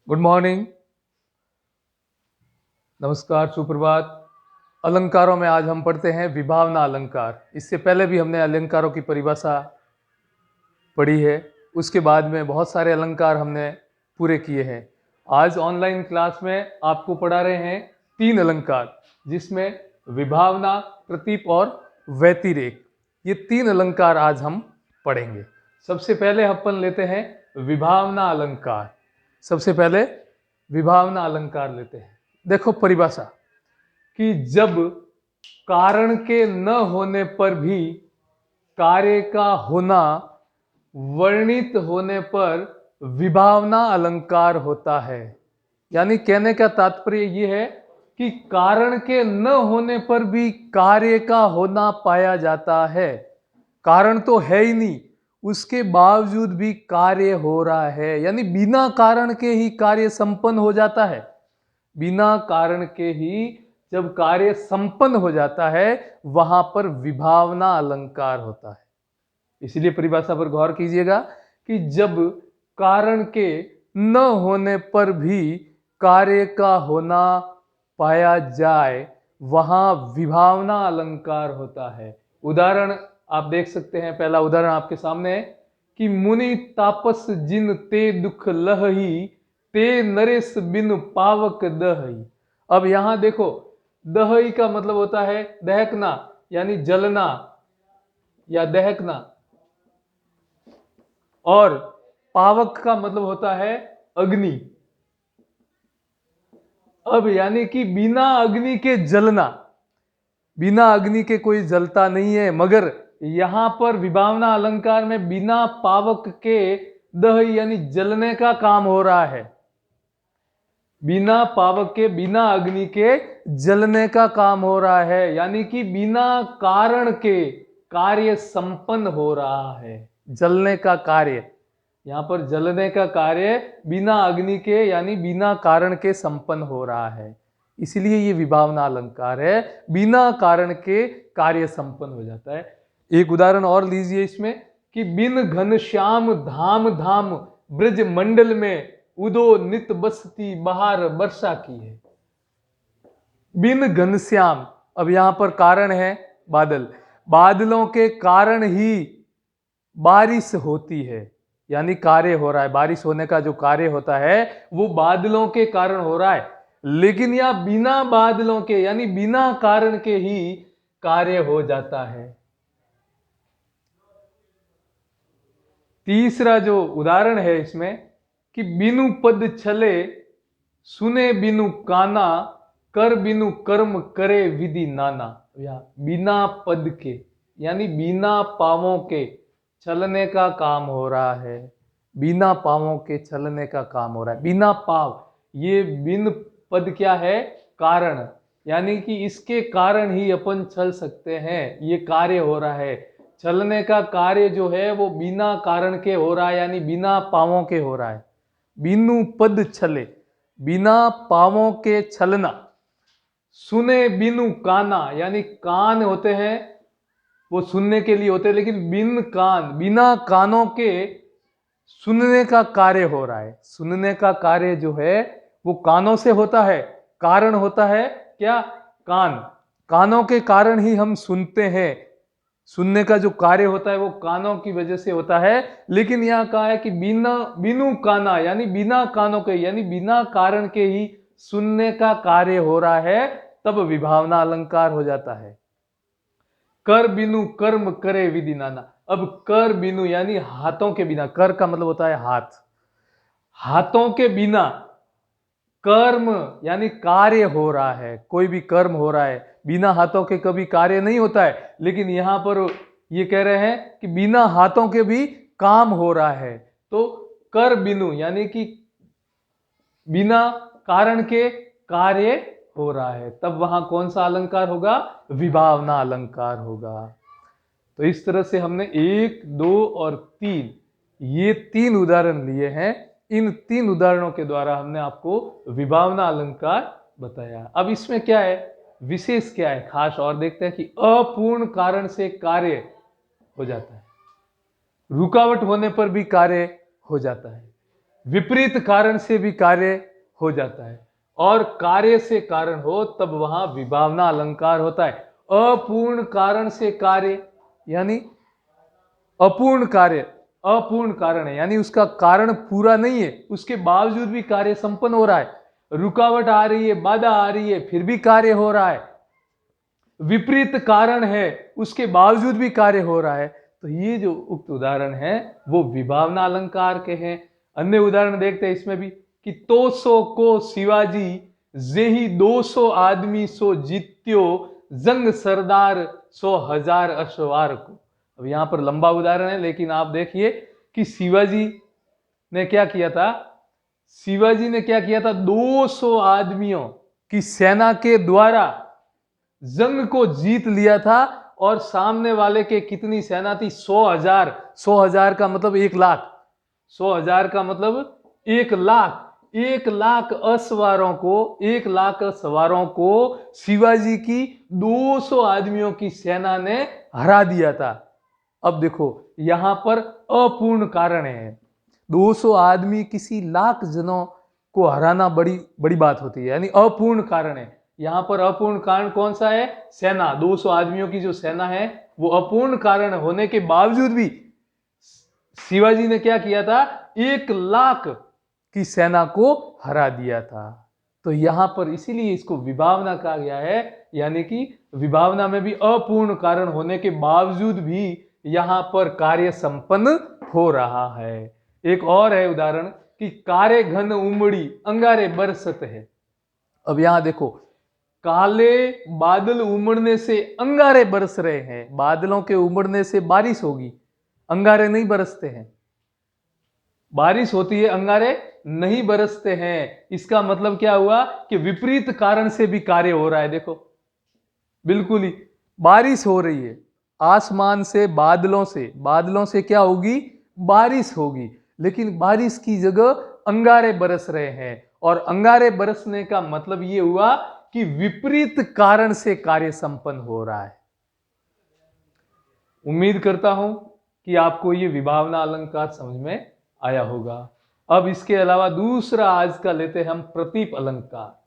Good morning, नमस्कार, सुप्रभात। अलंकारों में आज हम पढ़ते हैं विभावना अलंकार। इससे पहले भी हमने अलंकारों की परिभाषा पढ़ी है। उसके बाद में बहुत सारे अलंकार हमने पूरे किए हैं। आज ऑनलाइन क्लास में आपको पढ़ा रहे हैं 3 अलंकार, जिसमें विभावना, प्रतीप और व्यतिरेक, ये 3 अलंकार आज हम पढ़ेंगे। सबसे पहले अपन लेते हैं विभावना अलंकार। सबसे पहले विभावना अलंकार लेते हैं। देखो परिभाषा कि जब कारण के न होने पर भी कार्य का होना वर्णित होने पर विभावना अलंकार होता है। यानी कहने का तात्पर्य यह है कि कारण के न होने पर भी कार्य का होना पाया जाता है। कारण तो है ही नहीं, उसके बावजूद भी कार्य हो रहा है, यानी बिना कारण के ही कार्य संपन्न हो जाता है। बिना कारण के ही जब कार्य संपन्न हो जाता है, वहां पर विभावना अलंकार होता है। इसलिए परिभाषा पर गौर कीजिएगा कि जब कारण के न होने पर भी कार्य का होना पाया जाए, वहां विभावना अलंकार होता है। उदाहरण आप देख सकते हैं। पहला उदाहरण आपके सामने है कि मुनि तापस जिन ते दुख लहही, ते नरेश बिन पावक दहई। अब यहां देखो, दहई का मतलब होता है दहकना, यानी जलना या दहकना, और पावक का मतलब होता है अग्नि। अब यानी कि बिना अग्नि के जलना, बिना अग्नि के कोई जलता नहीं है, मगर यहां पर विभावना अलंकार में बिना पावक के दहई यानी जलने का काम हो रहा है। बिना पावक के, बिना अग्नि के जलने का काम हो रहा है, यानी कि बिना कारण के कार्य संपन्न हो रहा है। जलने का कार्य, यहां पर जलने का कार्य बिना अग्नि के यानी बिना कारण के संपन्न हो रहा है। इसलिए ये विभावना अलंकार है, बिना कारण के कार्य संपन्न हो जाता है। एक उदाहरण और लीजिए इसमें कि बिन घनश्याम धाम धाम ब्रज मंडल में उदो नित बसती बहार वर्षा की है। बिन घनश्याम, अब यहां पर कारण है बादल, बादलों के कारण ही बारिश होती है, यानी कार्य हो रहा है। बारिश होने का जो कार्य होता है वो बादलों के कारण हो रहा है। लेकिन यह बिना बादलों के यानी बिना कारण के ही कार्य हो जाता है। तीसरा जो उदाहरण है इसमें कि बिनु पद छले सुने बिनु काना, कर बिनु कर्म करे विधि नाना। या बिना पद के यानी बिना पांवों के चलने का काम हो रहा है। बिना पांवों के चलने का काम हो रहा है। बिना पांव, ये बिन पद क्या है? कारण, यानी कि इसके कारण ही अपन चल सकते हैं। ये कार्य हो रहा है, चलने का कार्य जो है वो बिना कारण के हो रहा है, यानी बिना पांवों के हो रहा है। बिनु पद छले, बिना पांवों के छलना। सुने बिनु काना, यानी कान होते हैं वो सुनने के लिए होते हैं, लेकिन बिन कान, बिना कानों के सुनने का कार्य हो रहा है। सुनने का कार्य जो है वो कानों से होता है। कारण होता है क्या? कान। कानों के कारण ही हम सुनते हैं। सुनने का जो कार्य होता है वो कानों की वजह से होता है। लेकिन यहां कहा है कि बिना बिनु काना, यानी बिना कानों के यानी बिना कारण के ही सुनने का कार्य हो रहा है, तब विभावना अलंकार हो जाता है। कर बिनु कर्म करे विधि नाना। अब कर बिनु यानी हाथों के बिना, कर का मतलब होता है हाथ। हाथों के बिना कर्म यानी कार्य हो रहा है, कोई भी कर्म हो रहा है, बिना हाथों के कभी कार्य नहीं होता है। लेकिन यहां पर ये कह रहे हैं कि बिना हाथों के भी काम हो रहा है। तो कर बिनु यानी कि बिना कारण के कार्य हो रहा है, तब वहां कौन सा अलंकार होगा? विभावना अलंकार होगा। तो इस तरह से हमने 1, 2 और 3 ये 3 उदाहरण लिए हैं। इन 3 उदाहरणों के द्वारा हमने आपको विभावना अलंकार बताया। अब इसमें क्या है, विशेष क्या है, खास और देखते हैं कि अपूर्ण कारण से कार्य हो जाता है, रुकावट होने पर भी कार्य हो जाता है। विपरीत कारण से भी कार्य हो जाता है, और कार्य से कारण हो तब वहां विभावना अलंकार होता है। अपूर्ण कारण से कार्य यानी अपूर्ण कार्य, अपूर्ण कारण है यानी उसका कारण पूरा नहीं है, उसके बावजूद भी कार्य संपन्न हो रहा है। रुकावट आ रही है, बाधा आ रही है, फिर भी कार्य हो रहा है। विपरीत कारण है, उसके बावजूद भी कार्य हो रहा है। तो ये जो उक्त उदाहरण है वो विभावना अलंकार के हैं। अन्य उदाहरण देखते हैं इसमें भी कि तो सो को शिवाजी जेही 200 आदमी सो जीत्यो जंग सरदार 100,000 अश्वार को। अब यहां पर लंबा उदाहरण है, लेकिन आप देखिए कि शिवाजी ने क्या किया था। शिवाजी ने क्या किया था, 200 आदमियों की सेना के द्वारा जंग को जीत लिया था। और सामने वाले के कितनी सेना थी, 100,000। 100,000 का मतलब 1,00,000। 100,000 का मतलब 1,00,000। 1,00,000 असवारों को, 1,00,000 सवारों को शिवाजी की 200 आदमियों की सेना ने हरा दिया था। अब देखो यहां पर अपूर्ण कारण है। 200 आदमी किसी लाख जनों को हराना बड़ी बड़ी बात होती है, यानी अपूर्ण कारण है। यहां पर अपूर्ण कारण कौन सा है, सेना। 200 आदमियों की जो सेना है वो अपूर्ण कारण होने के बावजूद भी शिवाजी ने क्या किया था, 1,00,000 की सेना को हरा दिया था। तो यहां पर इसीलिए इसको विभावना कहा गया है, यानी कि विभावना में भी अपूर्ण कारण होने के बावजूद भी यहां पर कार्य संपन्न हो रहा है। एक और है उदाहरण कि कारे घन उमड़ी अंगारे बरसत है। अब यहां देखो, काले बादल उमड़ने से अंगारे बरस रहे हैं। बादलों के उमड़ने से बारिश होगी, अंगारे नहीं बरसते हैं। बारिश होती है, अंगारे नहीं बरसते हैं। इसका मतलब क्या हुआ कि विपरीत कारण से भी कार्य हो रहा है। देखो बिल्कुल ही बारिश हो रही है, आसमान से बादलों से क्या होगी, बारिश होगी। लेकिन बारिश की जगह अंगारे बरस रहे हैं, और अंगारे बरसने का मतलब यह हुआ कि विपरीत कारण से कार्य संपन्न हो रहा है। उम्मीद करता हूं कि आपको यह विभावना अलंकार समझ में आया होगा। अब इसके अलावा दूसरा आज का लेते हैं हम प्रतीप अलंकार।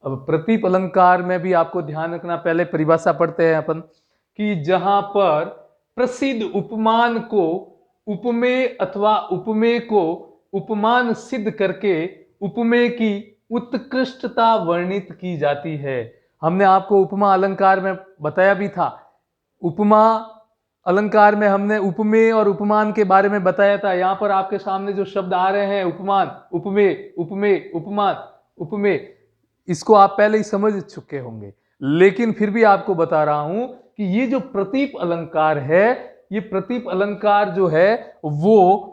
अब प्रतीप अलंकार में भी आपको ध्यान रखना, पहले परिभाषा पढ़ते हैं अपन कि जहां पर प्रसिद्ध उपमान को उपमेय अथवा उपमेय को उपमान सिद्ध करके उपमेय की उत्कृष्टता वर्णित की जाती है। हमने आपको उपमा अलंकार में बताया भी था। उपमा अलंकार में हमने उपमेय और उपमान के बारे में बताया था। यहां पर आपके सामने जो शब्द आ रहे हैं, उपमान, उपमेय, उपमेय, उपमान, उपमेय, इसको आप पहले ही समझ चुके होंगे, लेकिन फिर भी आपको बता रहा हूं कि ये जो प्रतीप अलंकार है, ये प्रतीप अलंकार जो है वो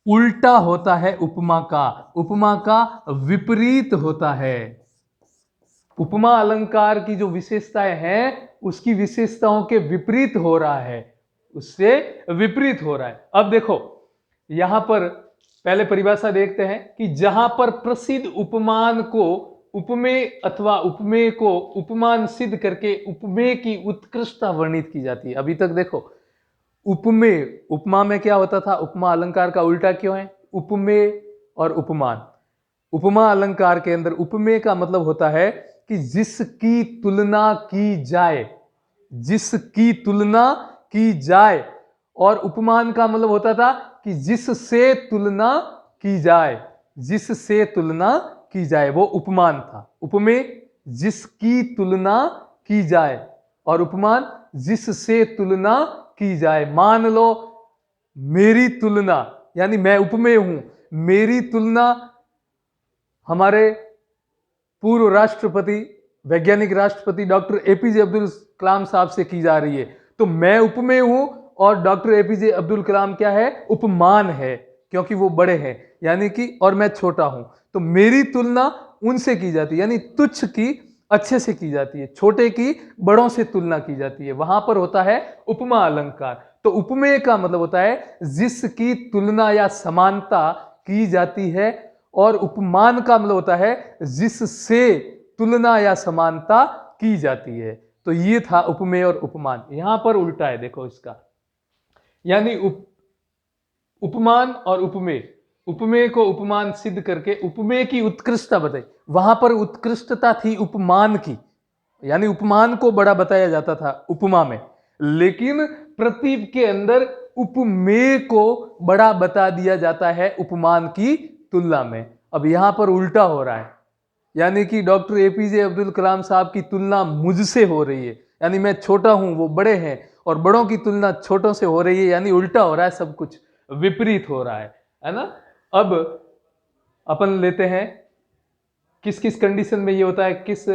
उल्टा होता है उपमा का विपरीत होता है। उपमा अलंकार की जो विशेषताएं हैं उसकी विशेषताओं के विपरीत हो रहा है, उससे विपरीत हो रहा है। अब देखो यहां पर पहले परिभाषा देखते हैं कि जहां पर प्रसिद्ध उपमान को उपमेय अथवा उपमेय को उपमान सिद्ध करके उपमेय की उत्कृष्टता वर्णित की जाती है। अभी तक देखो उपमेय, उपमा में क्या होता था, उपमा अलंकार का उल्टा क्यों है, उपमेय और उपमान। उपमा अलंकार के अंदर उपमेय का मतलब होता है कि जिसकी तुलना की जाए, जिसकी तुलना की जाए, और उपमान का मतलब होता था कि जिससे तुलना की जाए, जिससे तुलना की जाए, वो उपमान था। उपमेय जिसकी तुलना की जाए, और उपमान जिससे तुलना की जाए। मान लो मेरी तुलना, यानी मैं उपमेय हूं, मेरी तुलना हमारे पूर्व राष्ट्रपति, वैज्ञानिक राष्ट्रपति डॉक्टर एपीजे अब्दुल कलाम साहब से की जा रही है, तो मैं उपमेय हूं और डॉक्टर एपीजे अब्दुल कलाम क्या है, उपमान है, क्योंकि वो बड़े हैं, यानी कि, और मैं छोटा हूं। तो मेरी तुलना उनसे की जाती है, यानी तुच्छ की अच्छे से की जाती है, छोटे की बड़ों से तुलना की जाती है। वहां पर होता है उपमा अलंकार। तो उपमेय का मतलब होता है जिसकी तुलना या समानता की जाती है, और उपमान का मतलब होता है जिससे तुलना या समानता की जाती है। तो ये था उपमेय और उपमान। यहां पर उल्टा है, देखो इसका, यानी उपमान और उपमेय उपमेय को उपमान सिद्ध करके उपमेय की उत्कृष्टता बताई। वहां पर उत्कृष्टता थी उपमान की, यानी उपमान को बड़ा बताया जाता था उपमा में, लेकिन प्रतीप के अंदर उपमेय को बड़ा बता दिया जाता है उपमान की तुलना में। अब यहां पर उल्टा हो रहा है, यानी कि डॉक्टर एपीजे अब्दुल कलाम साहब की तुलना मुझसे हो रही है, यानी मैं छोटा हूं वो बड़े हैं, और बड़ों की तुलना छोटों से हो रही है, यानी उल्टा हो रहा है, सब कुछ विपरीत हो रहा है ना। अब अपन लेते हैं किस किस कंडीशन में ये होता है, किस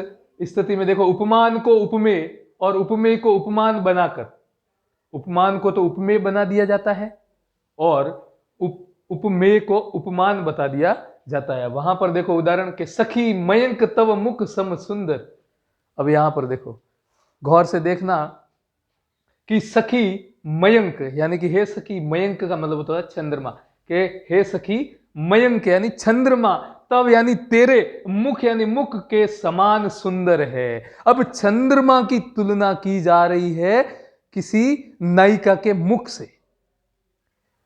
स्थिति में। देखो, उपमान को उपमेय और उपमेय को उपमान बनाकर, उपमान को तो उपमेय बना दिया जाता है और उपमेय को उपमान बता दिया जाता है। वहां पर देखो उदाहरण के, सखी मयंक तव मुख सम सुंदर। अब यहां पर देखो, गौर से देखना कि सखी मयंक, यानी कि हे सखी, मयंक का मतलब होता है चंद्रमा, के हे सखी मयंक यानी चंद्रमा, तब यानी तेरे, मुख यानी मुख के समान सुंदर है। अब चंद्रमा की तुलना की जा रही है किसी नायिका के मुख से,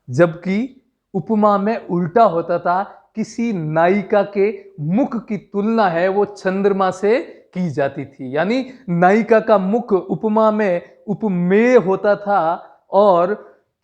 जबकि उपमा में उल्टा होता था, किसी नायिका के मुख की तुलना है वो चंद्रमा से की जाती थी। यानी नायिका का मुख उपमा में उपमेय होता था और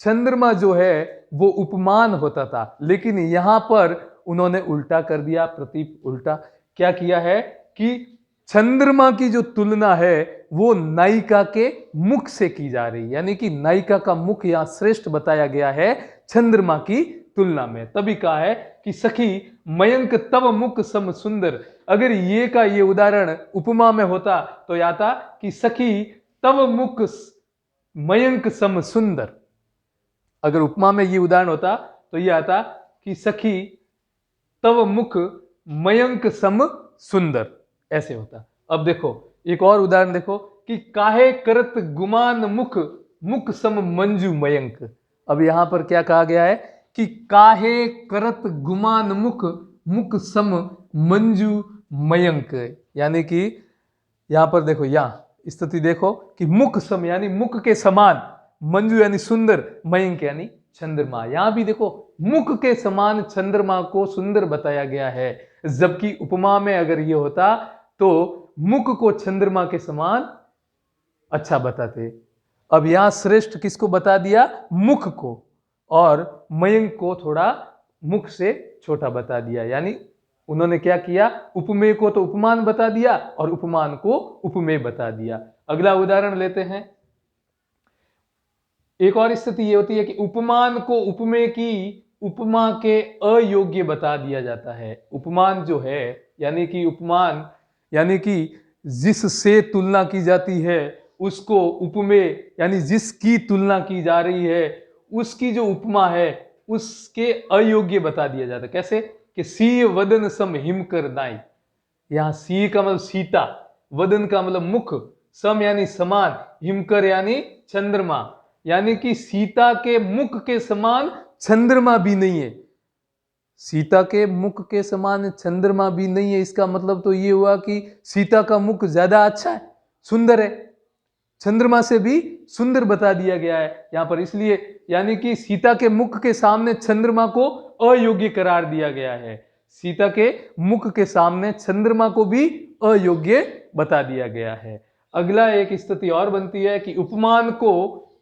चंद्रमा जो है वो उपमान होता था। लेकिन यहां पर उन्होंने उल्टा कर दिया, प्रतीप उल्टा क्या किया है कि चंद्रमा की जो तुलना है वो नायिका के मुख से की जा रही है, यानी कि नायिका का मुख यहां श्रेष्ठ बताया गया है चंद्रमा की तुलना में। तभी कहा है कि सखी मयंक तव मुख सम सुंदर। अगर ये का ये उदाहरण उपमा में होता तो यह आता कि सखी तव मुख मयंक सम सुंदर। अगर उपमा में ये उदाहरण होता तो यह आता कि सखी तव मुख मयंक सम सुंदर, ऐसे होता। अब देखो एक और उदाहरण देखो कि काहे करत गुमान मुख मुख सम मंजू मयंक। अब यहां पर क्या कहा गया है कि काहे करत गुमान मुख मुख सम मंजू मयंक, यानी कि यहां पर देखो, यहां स्थिति देखो कि मुख सम यानी मुख के समान, मंजू यानी सुंदर, मयंक यानी चंद्रमा। यहां भी देखो मुख के समान चंद्रमा को सुंदर बताया गया है, जबकि उपमा में अगर ये होता तो मुख को चंद्रमा के समान अच्छा बताते। अब यहां श्रेष्ठ किसको बता दिया, मुख को, और मयंक को थोड़ा मुख से छोटा बता दिया। यानी उन्होंने क्या किया, उपमेय को तो उपमान बता दिया और उपमान को उपमेय बता दिया। अगला उदाहरण लेते हैं। एक और स्थिति ये होती है कि उपमान को उपमेय की उपमा के अयोग्य बता दिया जाता है। उपमान जो है, यानी कि उपमान यानी कि जिससे तुलना की जाती है उसको उपमेय, यानी जिसकी तुलना की जा रही है उसकी जो उपमा है उसके अयोग्य बता दिया जाता है। कैसे कि सी वदन सम हिमकर नाई। यहां सी का मतलब सीता, वदन का मतलब मुख, सम यानी समान, हिमकर यानी चंद्रमा, यानी कि सीता के मुख के समान चंद्रमा भी नहीं है। सीता के मुख के समान चंद्रमा भी नहीं है, इसका मतलब तो ये हुआ कि सीता का मुख ज्यादा अच्छा है, सुंदर है, चंद्रमा से भी सुंदर बता दिया गया है यहां पर। इसलिए यानी कि सीता के मुख के सामने चंद्रमा को अयोग्य करार दिया गया है। सीता के मुख के सामने चंद्रमा को भी अयोग्य बता दिया गया है। अगला एक स्थिति और बनती है कि उपमान को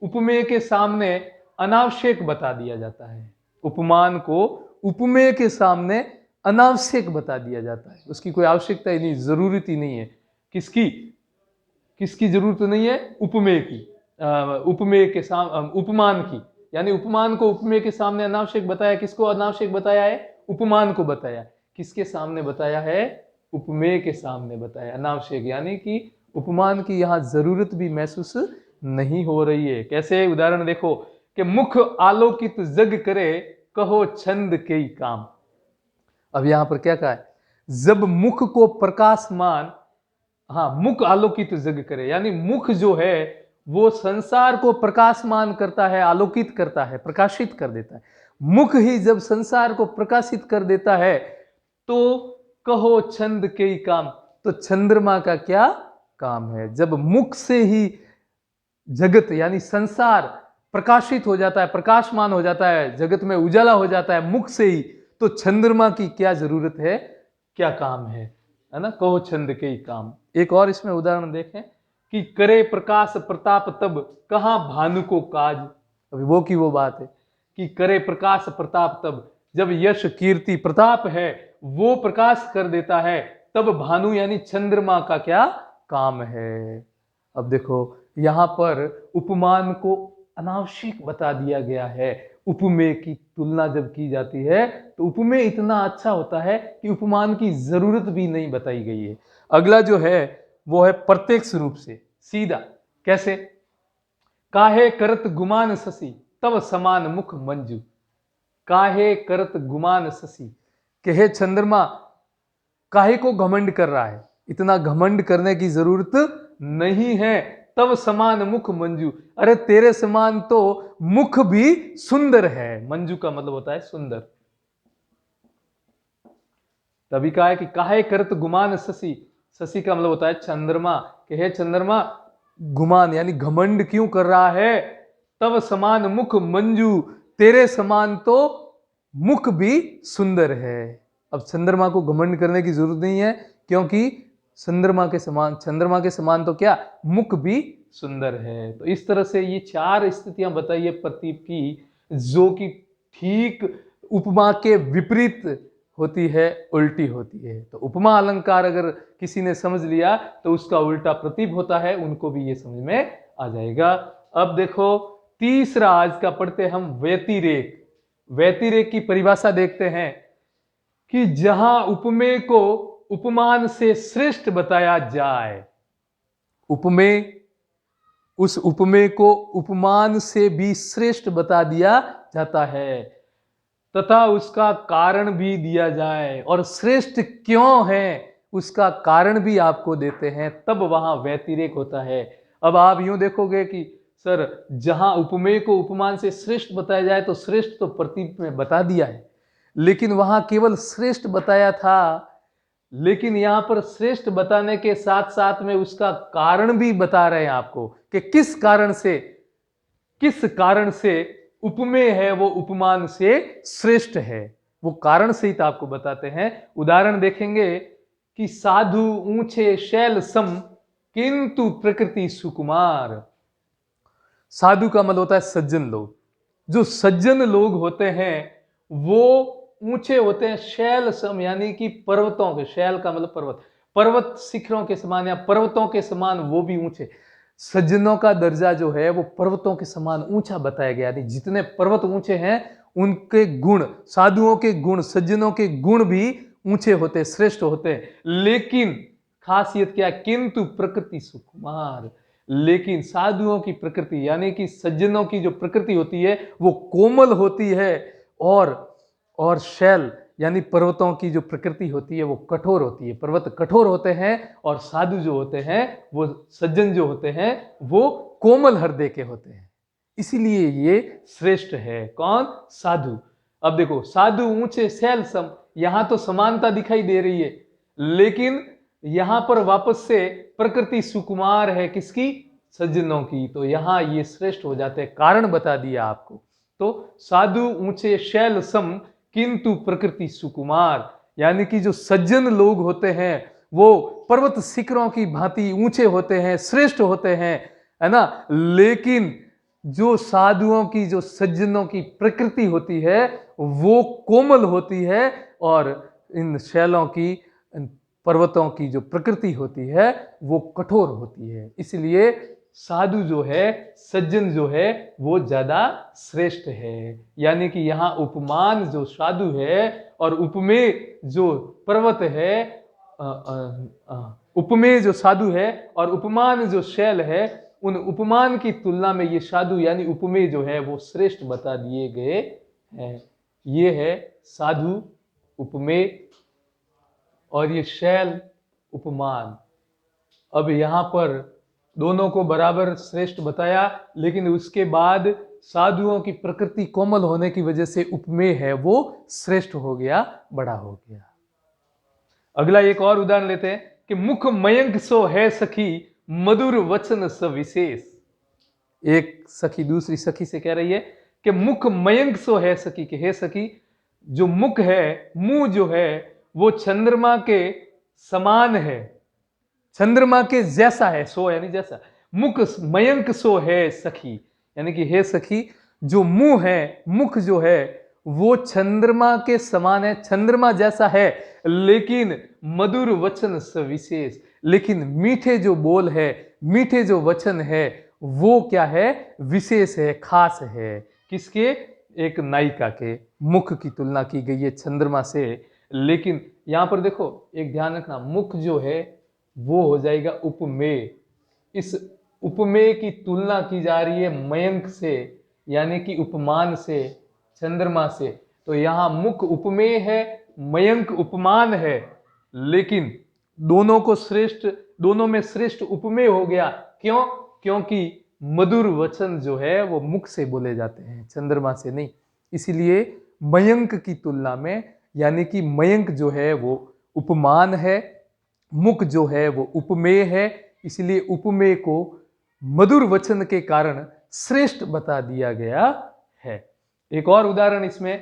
उपमेय के सामने अनावश्यक बता दिया जाता है। उपमान को उपमेय के सामने अनावश्यक बता दिया जाता है, उसकी कोई आवश्यकता ही नहीं, जरूरत ही नहीं है। किसकी जरूरत नहीं है, उपमेय की, उपमेय के सामने उपमान की। यानी उपमान को उपमेय के सामने अनावश्यक बताया। किसको अनावश्यक बताया है, उपमान को बताया। किसके सामने बताया है, उपमेय के सामने बताया अनावश्यक, यानी कि उपमान की यहां जरूरत भी महसूस नहीं हो रही है। कैसे, उदाहरण देखो कि मुख आलोकित जग करे कहो छंद के ही काम। अब यहां पर क्या कहा है, जब मुख को प्रकाशमान, मुख आलोकित जग करे, यानी मुख जो है वो संसार को प्रकाशमान करता है, आलोकित करता है, प्रकाशित कर देता है। मुख ही जब संसार को प्रकाशित कर देता है तो कहो छंद के ही काम, तो चंद्रमा का क्या काम है। जब मुख से ही जगत यानी संसार प्रकाशित हो जाता है, प्रकाशमान हो जाता है, जगत में उजाला हो जाता है मुख से ही, तो चंद्रमा की क्या जरूरत है, क्या काम है ना, कहो छंद के ही काम। एक और इसमें उदाहरण देखें कि करे प्रकाश प्रताप तब कहाँ भानु को काज। अभी वो की वो बात है कि करे प्रकाश प्रताप तब, जब यश कीर्ति प्रताप है वो प्रकाश कर देता है, तब भानु यानी चंद्रमा का क्या काम है। अब देखो यहां पर उपमान को अनावश्यक बता दिया गया है। उपमेय की तुलना जब की जाती है तो उपमेय इतना अच्छा होता है कि उपमान की जरूरत भी नहीं बताई गई है। अगला जो है वो है प्रत्यक्ष रूप से सीधा। कैसे? काहे करत गुमान शशि तब समान मुख मंजू। काहे करत गुमान शशि, कि हे चंद्रमा काहे को घमंड कर रहा है, इतना घमंड करने की जरूरत नहीं है। तब समान मुख मंजू, अरे तेरे समान तो मुख भी सुंदर है। मंजू का मतलब होता है सुंदर। तभी कहा है कि काहे करत गुमान शशि, शशि का मतलब होता है चंद्रमा, कि हे चंद्रमा गुमान यानी घमंड क्यों कर रहा है। तब समान मुख मंजू, तेरे समान तो मुख भी सुंदर है। अब चंद्रमा को घमंड करने की जरूरत नहीं है, क्योंकि चंद्रमा के समान तो क्या मुख भी सुंदर है। तो इस तरह से ये चार स्थितियां बताई है प्रतीक की, जो कि ठीक उपमा के विपरीत होती है, उल्टी होती है। तो उपमा अलंकार अगर किसी ने समझ लिया तो उसका उल्टा प्रतीक होता है, उनको भी ये समझ में आ जाएगा। अब देखो तीसरा आज का पढ़ते हम व्यतिरेक। व्यतिरेक की परिभाषा देखते हैं कि जहां उपमेय को उपमान से श्रेष्ठ बताया जाए, उपमेय उस उपमेय को उपमान से भी श्रेष्ठ बता दिया जाता है तथा उसका कारण भी दिया जाए, और श्रेष्ठ क्यों है उसका कारण भी आपको देते हैं, तब वहां व्यतिरेक होता है। अब आप यूं देखोगे कि सर जहां उपमेय को उपमान से श्रेष्ठ बताया जाए तो श्रेष्ठ तो प्रतीक में बता दिया है, लेकिन वहां केवल श्रेष्ठ बताया था, लेकिन यहां पर श्रेष्ठ बताने के साथ साथ में उसका कारण भी बता रहे हैं आपको कि किस कारण से उपमेय है वो उपमान से श्रेष्ठ है। वो कारण सहित आपको बताते हैं। उदाहरण देखेंगे कि साधु ऊंचे शैल सम किंतु प्रकृति सुकुमार। साधु का मतलब होता है सज्जन लोग। जो सज्जन लोग होते हैं वो ऊंचे होते हैं, शैल सम यानी कि पर्वतों के, शैल का मतलब पर्वत, पर्वत शिखरों के समान या पर्वतों के समान वो भी ऊंचे। सज्जनों का दर्जा जो है वो पर्वतों के समान ऊंचा बताया गया। यानी जितने पर्वत ऊंचे हैं उनके गुण, साधुओं के गुण, सज्जनों के गुण भी ऊंचे होते, श्रेष्ठ होते हैं। लेकिन खासियत क्या? किंतु प्रकृति सुकुमार, लेकिन साधुओं की प्रकृति यानी कि सज्जनों की जो प्रकृति होती है वो कोमल होती है, और शैल यानी पर्वतों की जो प्रकृति होती है वो कठोर होती है। पर्वत कठोर होते हैं और साधु जो होते हैं, वो सज्जन जो होते हैं वो कोमल हृदय के होते हैं, इसीलिए ये श्रेष्ठ है। कौन? साधु। अब देखो साधु ऊंचे शैल सम, यहां तो समानता दिखाई दे रही है, लेकिन यहां पर वापस से प्रकृति सुकुमार है, किसकी? सज्जनों की। तो यहां ये श्रेष्ठ हो जाते हैं, कारण बता दिया आपको। तो साधु ऊंचे शैल सम किंतु प्रकृति सुकुमार, यानी कि जो सज्जन लोग होते हैं वो पर्वत शिखरों की भांति ऊंचे होते हैं, श्रेष्ठ होते हैं, है ना। लेकिन जो साधुओं की, जो सज्जनों की प्रकृति होती है वो कोमल होती है, और इन शैलों की, इन पर्वतों की जो प्रकृति होती है वो कठोर होती है। इसलिए साधु जो है, सज्जन जो है वो ज्यादा श्रेष्ठ है। यानी कि यहाँ उपमान जो साधु है और उपमेय जो पर्वत है, उपमेय जो साधु है और उपमान जो शैल है, उन उपमान की तुलना में ये साधु यानी उपमेय जो है वो श्रेष्ठ बता दिए गए हैं। ये है साधु उपमेय और ये शैल उपमान। अब यहां पर दोनों को बराबर श्रेष्ठ बताया, लेकिन उसके बाद साधुओं की प्रकृति कोमल होने की वजह से उपमेय है वो श्रेष्ठ हो गया, बड़ा हो गया। अगला एक और उदाहरण लेते हैं कि मुख मयंक सो है सखी मधुर वचन सविशेष। एक सखी दूसरी सखी से कह रही है कि मुख मयंक सो है सखी, कि हे सखी जो मुख है, मुंह जो है वो चंद्रमा के समान है, चंद्रमा के जैसा है, सो यानी जैसा, मुख मयंक सो है सखी, यानी कि हे सखी जो मुंह है, मुख जो है वो चंद्रमा के समान है, चंद्रमा जैसा है, लेकिन मधुर वचन सविशेष, लेकिन मीठे जो बोल है, मीठे जो वचन है वो क्या है, विशेष है, खास है। किसके, एक नायिका के मुख की तुलना की गई है चंद्रमा से। लेकिन यहां पर देखो एक ध्यान रखना, मुख जो है वो हो जाएगा उपमेय, इस उपमेय की तुलना की जा रही है मयंक से, यानी कि उपमान से, चंद्रमा से। तो यहां मुख उपमेय है, मयंक उपमान है, लेकिन दोनों को श्रेष्ठ, दोनों में श्रेष्ठ उपमेय हो गया। क्यों? क्योंकि मधुर वचन जो है वो मुख से बोले जाते हैं, चंद्रमा से नहीं। इसीलिए मयंक की तुलना में, यानी कि मयंक जो है वो उपमान है, मुख जो है वो उपमेय है, इसलिए उपमेय को मधुर वचन के कारण श्रेष्ठ बता दिया गया है। एक और उदाहरण इसमें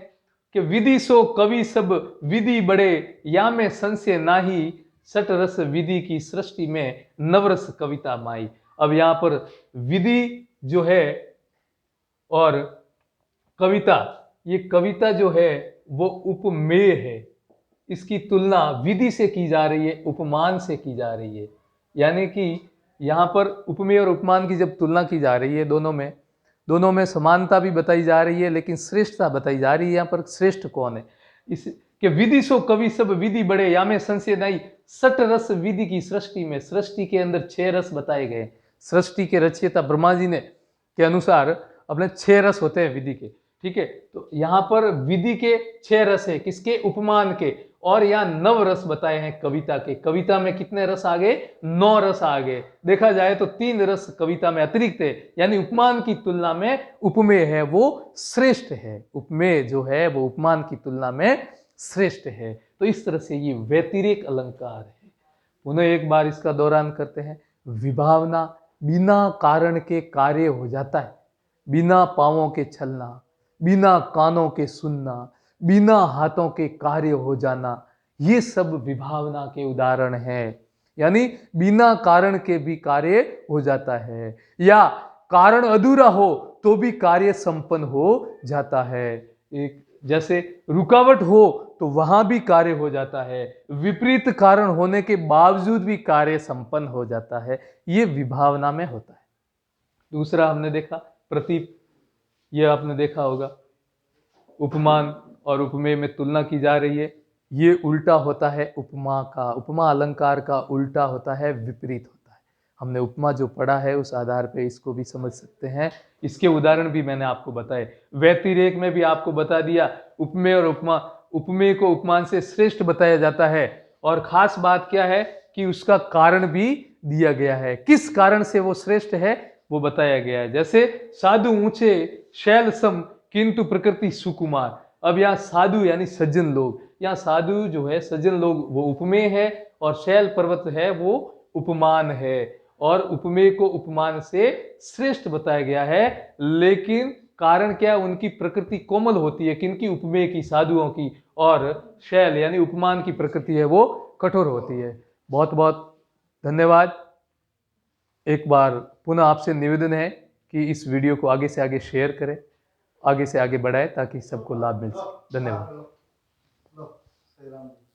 कि विधि सो कवि सब विधि बड़े, या में संशय नाही, सट रस विधि की सृष्टि में नवरस कविता माई। अब यहां पर विधि जो है और कविता, ये कविता जो है वो उपमेय है, इसकी तुलना विधि से की जा रही है, उपमान से की जा रही है। यानी कि यहाँ पर उपमेय और उपमान की जब तुलना की जा रही है, दोनों में समानता भी बताई जा रही है, लेकिन श्रेष्ठता बताई जा रही है। यहाँ पर श्रेष्ठ कौन है, इस कि विधि सो कवि सब विधि बड़े, या में संशय नहीं, सट रस विधि की सृष्टि में, सृष्टि के अंदर 6 रस बताए गए। सृष्टि के रचयिता ब्रह्मा जी ने के अनुसार अपने 6 रस होते हैं विधि के, ठीक है। तो यहाँ पर विधि के 6 रस है, किसके, उपमान के, और यहाँ 9 रस बताए हैं कविता के। कविता में कितने रस आ गए, 9 रस आ गए। देखा जाए तो 3 रस कविता में अतिरिक्त है, यानी उपमान की तुलना में उपमेय है वो श्रेष्ठ है, उपमेय जो है वो उपमान की तुलना में श्रेष्ठ है। तो इस तरह से ये व्यतिरेक अलंकार है। पुनः एक बार इसका दोहरान करते हैं। विभावना बिना कारण के कार्य हो जाता है, बिना पांवों के चलना, बिना कानों के सुनना, बिना हाथों के कार्य हो जाना, ये सब विभावना के उदाहरण हैं। यानी बिना कारण के भी कार्य हो जाता है, या कारण अधूरा हो तो भी कार्य संपन्न हो जाता है। एक जैसे रुकावट हो तो वहां भी कार्य हो जाता है, विपरीत कारण होने के बावजूद भी कार्य संपन्न हो जाता है। ये विभावना में होता है। दूसरा हमने देखा प्रतीक, ये आपने देखा होगा, उपमान और उपमेय में तुलना की जा रही है। ये उल्टा होता है उपमा का, उपमा अलंकार का उल्टा होता है, विपरीत होता है। हमने उपमा जो पढ़ा है उस आधार पे इसको भी समझ सकते हैं। इसके उदाहरण भी मैंने आपको बताए, व्यतिरेक में भी आपको बता दिया, उपमेय और उपमा, उपमेय को उपमान से श्रेष्ठ बताया जाता है। और खास बात क्या है कि उसका कारण भी दिया गया है, किस कारण से वो श्रेष्ठ है वो बताया गया है। जैसे साधु ऊंचे शैल सम, किंतु प्रकृति सुकुमार। अब यहाँ साधु यानी सज्जन लोग, यहाँ साधु जो है सज्जन लोग वो उपमेय है, और शैल पर्वत है वो उपमान है। और उपमेय को उपमान से श्रेष्ठ बताया गया है, लेकिन कारण क्या, उनकी प्रकृति कोमल होती है, किनकी, उपमेय की, साधुओं की, और शैल यानी उपमान की प्रकृति है वो कठोर होती है। बहुत बहुत धन्यवाद। एक बार पुनः आपसे निवेदन है कि इस वीडियो को आगे से आगे शेयर करें, आगे से आगे बढ़ाएं, ताकि सबको लाभ मिल सके। धन्यवाद।